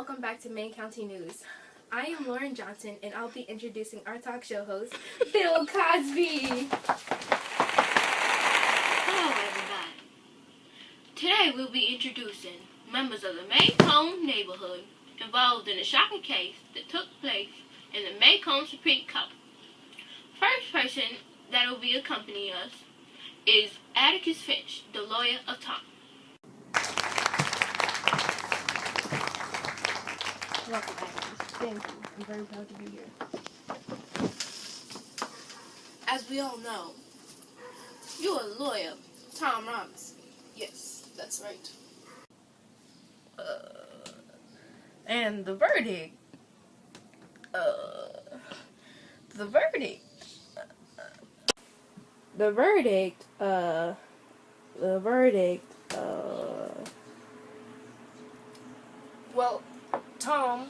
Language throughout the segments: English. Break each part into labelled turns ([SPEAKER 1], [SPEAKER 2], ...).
[SPEAKER 1] welcome back to Maine County News. I am Lauren Johnson, and I'll be introducing our talk show host, Bill Cosby.
[SPEAKER 2] Hello, everybody. Today we'll be introducing members of the Macomb neighborhood involved in a shocking case that took place in the Macomb Supreme Court. First person that will be accompanying us is Atticus Finch, the lawyer of Tom.
[SPEAKER 1] Welcome, Atticus. Thank you. I'm very proud to be here.
[SPEAKER 3] As we all know, you're a lawyer, Tom Robinson. Yes, that's right.
[SPEAKER 1] And the verdict. Well, Tom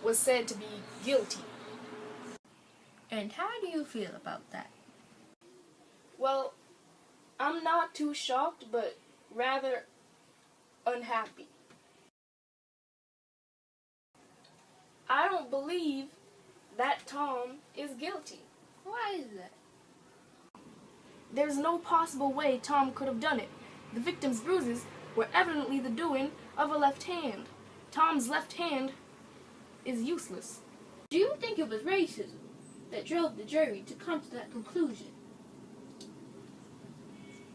[SPEAKER 1] was said to be guilty.
[SPEAKER 2] And how do you feel about that?
[SPEAKER 1] Well, I'm not too shocked, but rather unhappy. I don't believe that Tom is guilty.
[SPEAKER 2] Why is that?
[SPEAKER 1] There's no possible way Tom could have done it. The victim's bruises were evidently the doing of a left hand. Tom's left hand is useless.
[SPEAKER 2] Do you think it was racism that drove the jury to come to that conclusion?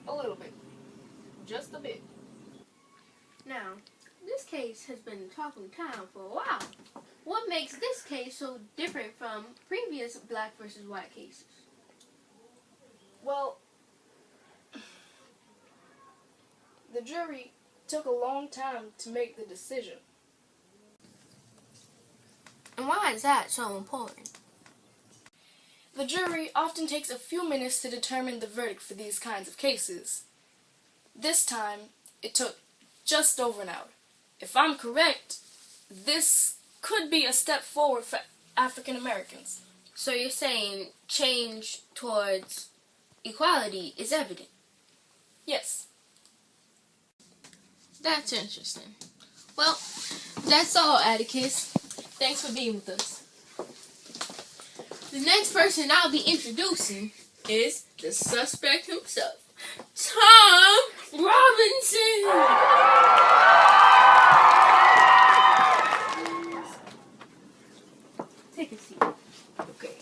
[SPEAKER 1] A little bit. Just a bit.
[SPEAKER 2] Now, this case has been talking town for a while. What makes this case so different from previous black versus white cases?
[SPEAKER 1] Well, the jury took a long time to make the decision.
[SPEAKER 2] And why is that so important?
[SPEAKER 1] The jury often takes a few minutes to determine the verdict for these kinds of cases. This time, it took just over an hour. If I'm correct, this could be a step forward for African Americans.
[SPEAKER 2] So you're saying change towards equality is evident?
[SPEAKER 1] Yes.
[SPEAKER 2] That's interesting. Well, that's all, Atticus. Thanks for being with us. The next person I'll be introducing is the suspect himself, Tom Robinson. Take a seat.
[SPEAKER 1] Okay.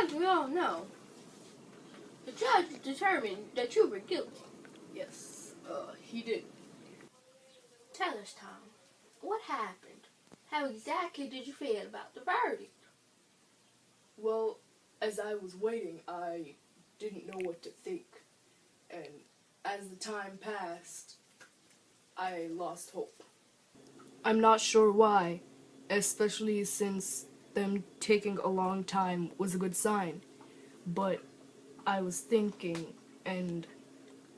[SPEAKER 2] As we all know, the judge determined that you were guilty.
[SPEAKER 1] Yes, he did.
[SPEAKER 2] Tell us, Tom, what happened? How exactly did you feel about the verdict?
[SPEAKER 1] Well, as I was waiting, I didn't know what to think. And as the time passed, I lost hope. I'm not sure why, especially since them taking a long time was a good sign. But I was thinking, and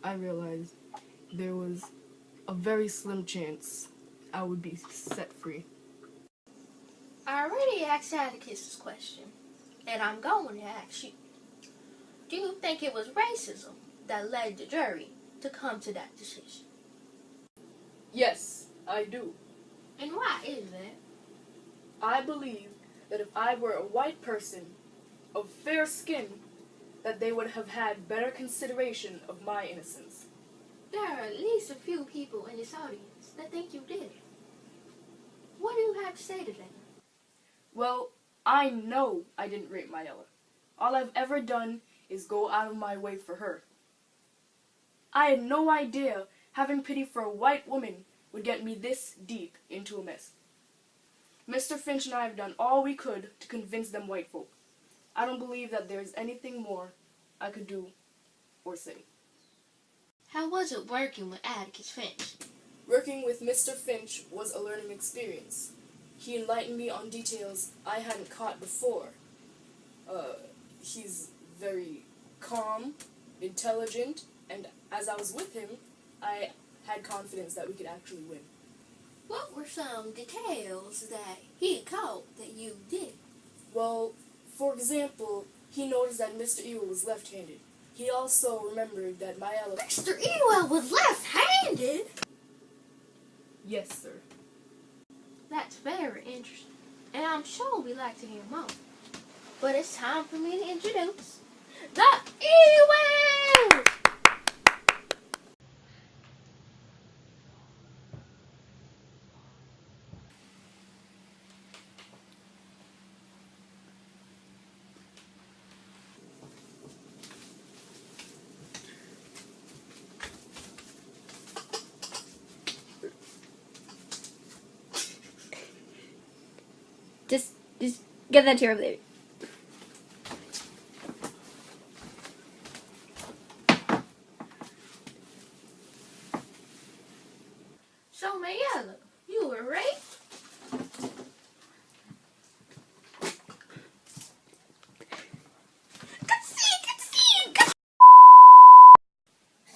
[SPEAKER 1] I realized there was a very slim chance I would be set free.
[SPEAKER 2] I already asked Atticus this question, and I'm going to ask you. Do you think it was racism that led the jury to come to that decision?
[SPEAKER 1] Yes, I do.
[SPEAKER 2] And why is that?
[SPEAKER 1] I believe that if I were a white person of fair skin, that they would have had better consideration of my innocence.
[SPEAKER 2] There are at least a few people in this audience that think you did it. What do you have to say to them?
[SPEAKER 1] Well, I know I didn't rape Mayella. All I've ever done is go out of my way for her. I had no idea having pity for a white woman would get me this deep into a mess. Mr. Finch and I have done all we could to convince them white folk. I don't believe that there's anything more I could do or say.
[SPEAKER 2] How was it working with Atticus Finch?
[SPEAKER 1] Working with Mr. Finch was a learning experience. He enlightened me on details I hadn't caught before. He's very calm, intelligent, and as I was with him, I had confidence that we could actually win.
[SPEAKER 2] What were some details that he caught that you did?
[SPEAKER 1] Well, for example, he noticed that Mr. Ewell was left-handed. He also remembered that Mayella...
[SPEAKER 2] Mr. Ewell was left-handed?
[SPEAKER 1] Yes, sir.
[SPEAKER 2] That's very interesting, and I'm sure we'd like to hear more. But it's time for me to introduce the E-Whale!
[SPEAKER 4] Just get that chair over there.
[SPEAKER 2] So, Mayella, you were raped?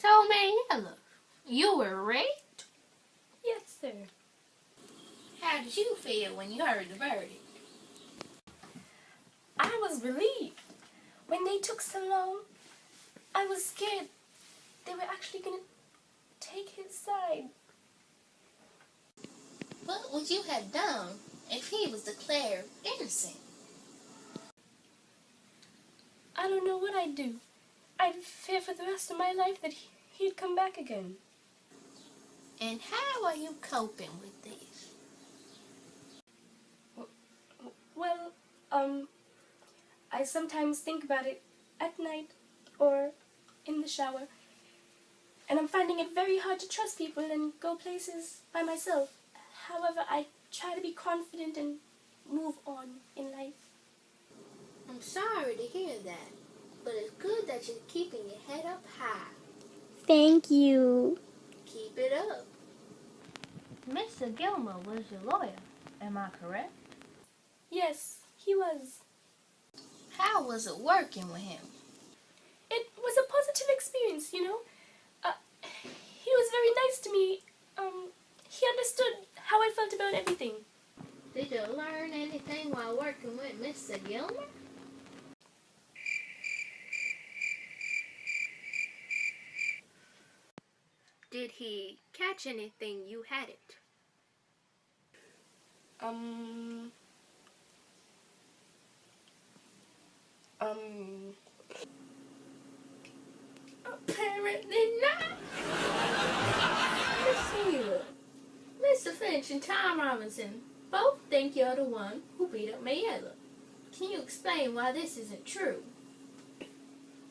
[SPEAKER 2] So, Mayella, you were raped?
[SPEAKER 3] Yes, sir.
[SPEAKER 2] How did you feel when you heard the verdict?
[SPEAKER 3] I was relieved. When they took so long, I was scared they were actually going to take his side.
[SPEAKER 2] What would you have done if he was declared innocent?
[SPEAKER 3] I don't know what I'd do. I'd fear for the rest of my life that he'd come back again.
[SPEAKER 2] And how are you coping with this?
[SPEAKER 3] Well, I sometimes think about it at night or in the shower. And I'm finding it very hard to trust people and go places by myself. However, I try to be confident and move on in life.
[SPEAKER 2] I'm sorry to hear that, but it's good that you're keeping your head up high.
[SPEAKER 4] Thank you.
[SPEAKER 2] Keep it up. Mr. Gilmer was your lawyer, am I correct?
[SPEAKER 3] Yes, he was.
[SPEAKER 2] How was it working with him?
[SPEAKER 3] It was a positive experience, you know. He was very nice to me. He understood how I felt about everything.
[SPEAKER 2] Did you learn anything while working with Mr. Gilmer? Did he catch anything you hadn't? Apparently not. Miss Sheila, Mr. Finch and Tom Robinson both think you're the one who beat up Mayella. Can you explain why this isn't true?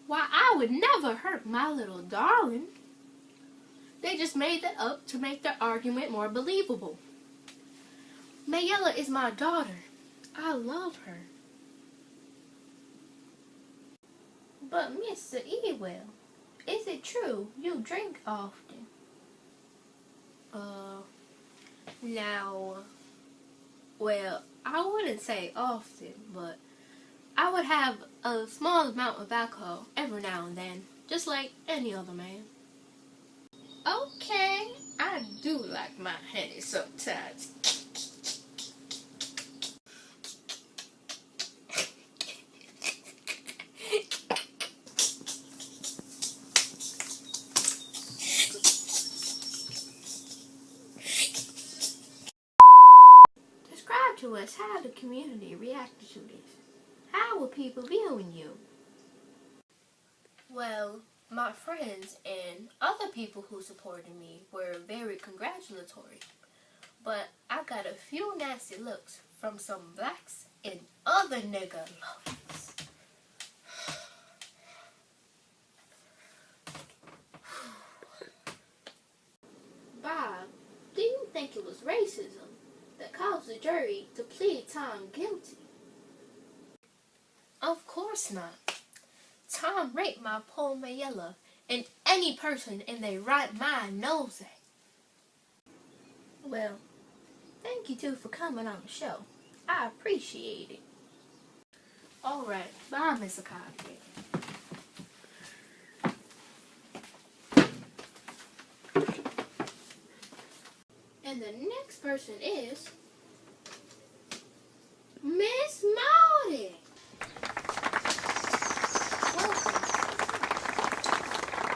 [SPEAKER 2] Why, I would never hurt my little darling. They just made that up to make their argument more believable. Mayella is my daughter. I love her. But Mr. Ewell, is it true you drink often? Now, well, I wouldn't say often, but I would have a small amount of alcohol every now and then, just like any other man. Okay, I do like my honey sometimes. Describe to us how the community reacted to this. How were people viewing you? Well, my friends and other people who supported me were very congratulatory. But I got a few nasty looks from some blacks and other nigger lovers. Bob, do you think it was racism that caused the jury to plead Tom guilty? Of course not. Tom raped my poor Mayella, and any person in their right mind knows it. Well, thank you two for coming on the show. I appreciate it. Alright, bye, Mr. Cosby. And the next person is Miss Maudie.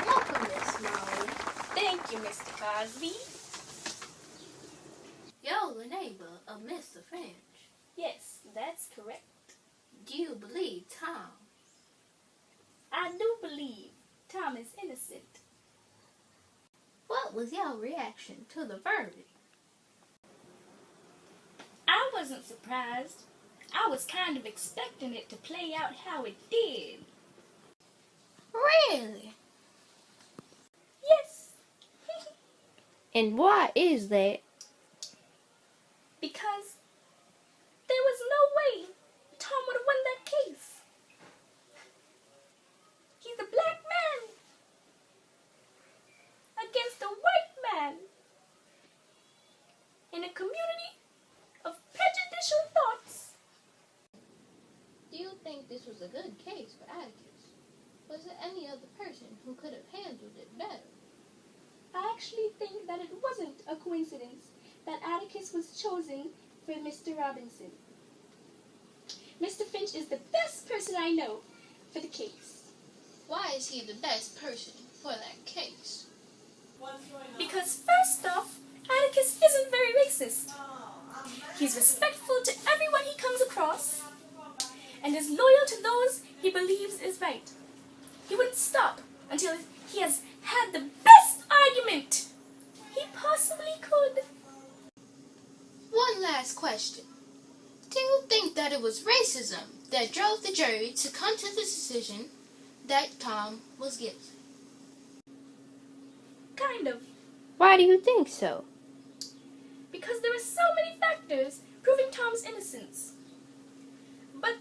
[SPEAKER 2] Welcome, Miss Maudie.
[SPEAKER 3] Thank you, Mr. Cosby.
[SPEAKER 2] Do you believe Tom?
[SPEAKER 3] I do believe Tom is innocent.
[SPEAKER 2] What was your reaction to the verdict?
[SPEAKER 3] I wasn't surprised. I was kind of expecting it to play out how it did.
[SPEAKER 2] Really?
[SPEAKER 3] Yes,
[SPEAKER 2] And why is that?
[SPEAKER 3] because there was no way Tom would have won that case. He's a black man against a white man in a community of prejudicial thoughts.
[SPEAKER 2] Do you think this was a good case for Atticus? Was there any other person who could have handled it better?
[SPEAKER 3] I actually think that it wasn't a coincidence that Atticus was chosen for Mr. Robinson. Mr. Finch is the best person I know for the case.
[SPEAKER 2] Why is he the best person for that case?
[SPEAKER 3] Because first off, Atticus isn't very racist. He's respectful to everyone he comes across and is loyal to those he believes is right. He wouldn't stop until he has had the best argument he possibly could.
[SPEAKER 2] One last question. Do you think that it was racism that drove the jury to come to the decision that Tom was guilty?
[SPEAKER 3] Kind of.
[SPEAKER 2] Why do you think so?
[SPEAKER 3] Because there were so many factors proving Tom's innocence. But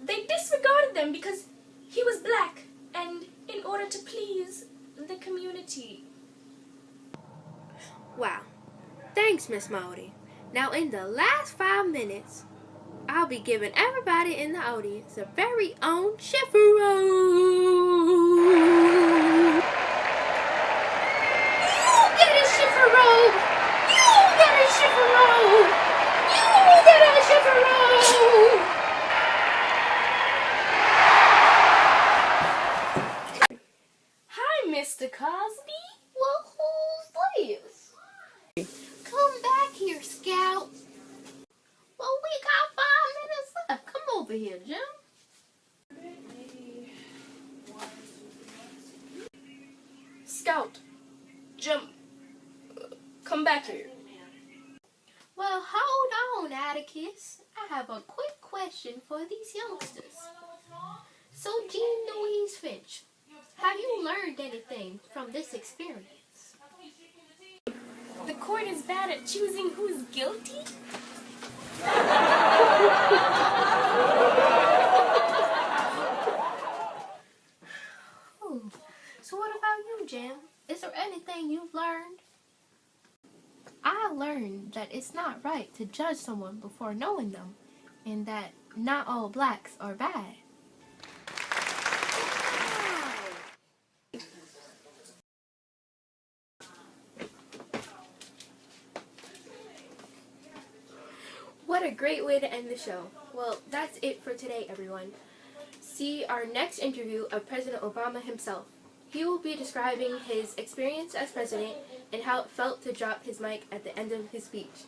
[SPEAKER 3] they disregarded them because he was black and in order to please the community.
[SPEAKER 2] Wow. Thanks, Miss Maudie. Now, in the last 5 minutes, I'll be giving everybody in the audience a very own chifferobe. You get a chifferobe! You get a chifferobe! You get a chifferobe!
[SPEAKER 3] Hi, Mr. Cosby.
[SPEAKER 2] Well, who's this? Come back here, Scout. Well, we got 5 minutes left. Come over here, Jim.
[SPEAKER 3] Scout, Jim, come back here.
[SPEAKER 2] Well, hold on, Atticus. I have a quick question for these youngsters. So, Jean Louise Finch, have you learned anything from this experience?
[SPEAKER 3] The court is bad at choosing who's guilty?
[SPEAKER 2] So what about you, Jim? Is there anything you've learned? I learned that it's not right to judge someone before knowing them, and that not all blacks are bad. What a great way to end the show. Well, that's it for today, everyone. See our next interview of President Obama himself. He will be describing his experience as president and how it felt to drop his mic at the end of his speech.